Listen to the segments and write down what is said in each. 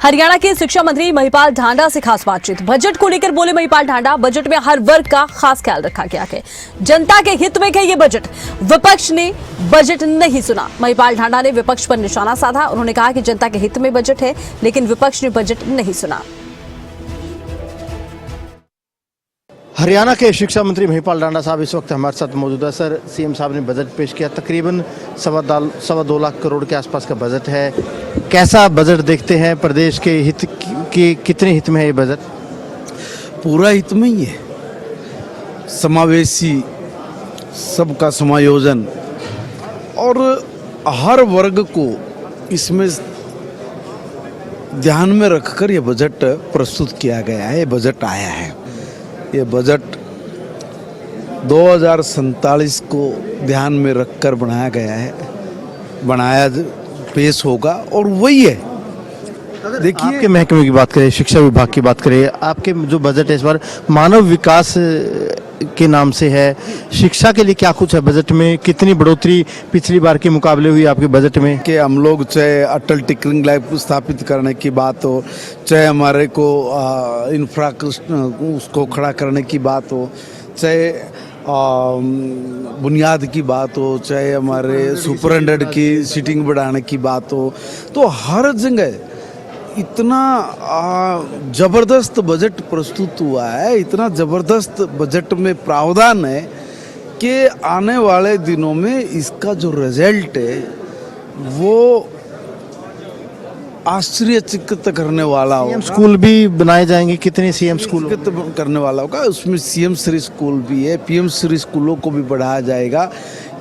हरियाणा के शिक्षा मंत्री महिपाल ढांडा से खास बातचीत। बजट को लेकर बोले महिपाल ढांडा, बजट में हर वर्ग का खास ख्याल रखा गया है। जनता के हित में है ये बजट। विपक्ष ने बजट नहीं सुना। महिपाल ढांडा ने विपक्ष पर निशाना साधा। उन्होंने कहा कि जनता के हित में बजट है, लेकिन विपक्ष ने बजट नहीं सुना। हरियाणा के शिक्षा मंत्री महिपाल ढांडा साहब इस वक्त हमारे साथ मौजूद है। सर, सीएम साहब ने बजट पेश किया। तकरीबन 2.25 लाख करोड़ के आसपास का बजट है। कैसा बजट देखते हैं? प्रदेश के हित के कितने हित में है ये बजट? पूरा हित में ही है। समावेशी, सबका समायोजन और हर वर्ग को इसमें ध्यान में रखकर ये बजट प्रस्तुत किया गया है। ये बजट आया है। ये बजट 2047 को ध्यान में रखकर बनाया गया है, पेश होगा और वही है। देखिए, आपके महकमे की बात करें, शिक्षा विभाग की बात करें, आपके जो बजट है इस बार मानव विकास के नाम से है। शिक्षा के लिए क्या कुछ है बजट में? कितनी बढ़ोतरी पिछली बार के मुकाबले हुई आपके बजट में? कि हम लोग चाहे अटल टिकरिंग लैब स्थापित करने की बात हो, चाहे हमारे को इंफ्रास्ट्रक्चर उसको खड़ा करने की बात हो, चाहे बुनियाद की बात हो, चाहे हमारे सुपरिटेंडेंट की सीटिंग बढ़ाने की बात हो, तो हर जगह इतना ज़बरदस्त बजट प्रस्तुत हुआ है, इतना ज़बरदस्त बजट में प्रावधान है कि आने वाले दिनों में इसका जो रिजल्ट है वो आश्चर्यचकित करने वाला होगा। स्कूल भी बनाए जाएंगे। कितने सीएम स्कूल करने वाला होगा? उसमें सीएम श्री स्कूल भी है, पीएम श्री स्कूलों को भी बढ़ाया जाएगा।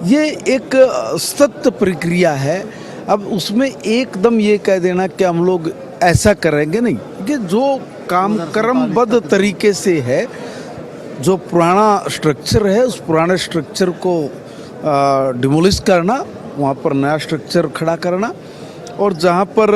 ये एक सतत प्रक्रिया है। अब उसमें एकदम ये कह देना कि हम लोग ऐसा करेंगे नहीं, कि जो काम क्रमबद्ध तरीके से है, जो पुराना स्ट्रक्चर है उस पुराने स्ट्रक्चर को डिमोलिश करना, वहाँ पर नया स्ट्रक्चर खड़ा करना, और जहाँ पर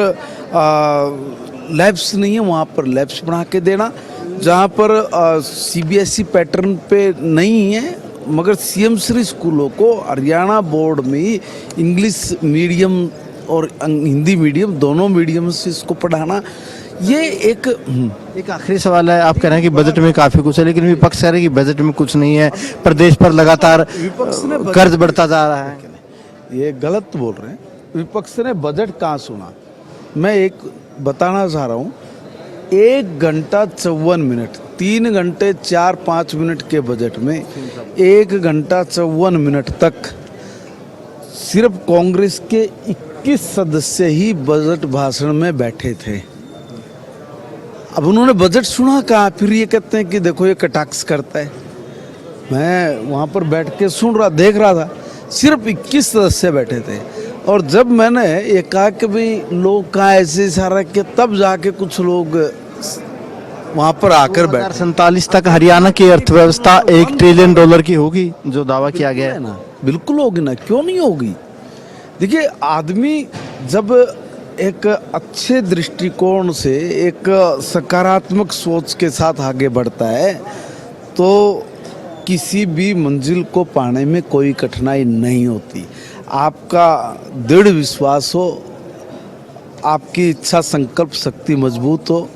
लैब्स नहीं है वहाँ पर लैब्स बना के देना, जहाँ पर सीबीएसई पैटर्न पे नहीं है मगर सीएम श्री स्कूलों को हरियाणा बोर्ड में इंग्लिश मीडियम और हिंदी मीडियम दोनों मीडियम से इसको पढ़ाना, ये एक आखिरी सवाल है। आप कह रहे हैं कि बजट में काफ़ी कुछ है, लेकिन विपक्ष कह रहे हैं कि बजट में कुछ नहीं है, प्रदेश पर लगातार कर्ज बढ़ता जा रहा है। ये गलत बोल रहे हैं। विपक्ष ने बजट कहाँ सुना? मैं एक बताना चाह रहा हूँ, 1 घंटा 54 मिनट, 3 घंटे 4-5 मिनट के बजट में 1 घंटा 54 मिनट तक सिर्फ कांग्रेस के 21 सदस्य ही बजट भाषण में बैठे थे। अब उन्होंने बजट सुना कहाँ? फिर ये कहते हैं कि देखो ये कटाक्ष करता है। मैं वहाँ पर बैठ के देख रहा था, सिर्फ 21 सदस्य बैठे थे। और जब मैंने ये कहा कि भाई लोग कहाँ ऐसे इशारा किया, तब जाके कुछ लोग वहाँ पर आकर बैठे। 2047 तक हरियाणा की अर्थव्यवस्था $1 ट्रिलियन की होगी, जो दावा किया गया है ना। बिल्कुल होगी ना, क्यों नहीं होगी? देखिए, आदमी जब एक अच्छे दृष्टिकोण से, एक सकारात्मक सोच के साथ आगे बढ़ता है तो किसी भी मंजिल को पाने में कोई कठिनाई नहीं होती। आपका दृढ़ विश्वास हो, आपकी इच्छा संकल्प शक्ति मजबूत हो,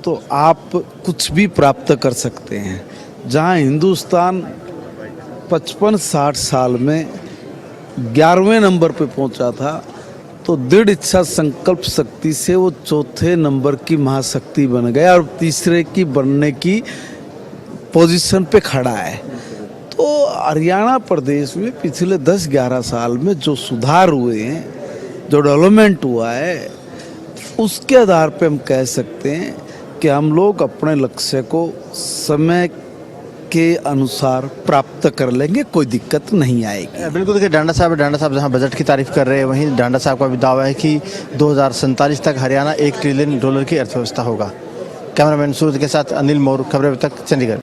तो आप कुछ भी प्राप्त कर सकते हैं। जहां हिंदुस्तान 55-60 साल में 11वें नंबर पे पहुंचा था, तो दृढ़ इच्छा संकल्प शक्ति से वो 4थे नंबर की महाशक्ति बन गया और तीसरे की बनने की पोजीशन पे खड़ा है। तो हरियाणा प्रदेश में पिछले 10-11 साल में जो सुधार हुए हैं, जो डेवलपमेंट हुआ है, उसके आधार पे हम कह सकते हैं कि हम लोग अपने लक्ष्य को समय के अनुसार प्राप्त कर लेंगे, कोई दिक्कत नहीं आएगी। बिल्कुल। देखिए, ढांडा साहब जहां बजट की तारीफ कर रहे हैं, वहीं ढांडा साहब का भी दावा है कि 2047 तक हरियाणा $1 ट्रिलियन की अर्थव्यवस्था होगा। कैमरामैन सूरज के साथ अनिल मौर्य, खबरें अब तक, चंडीगढ़।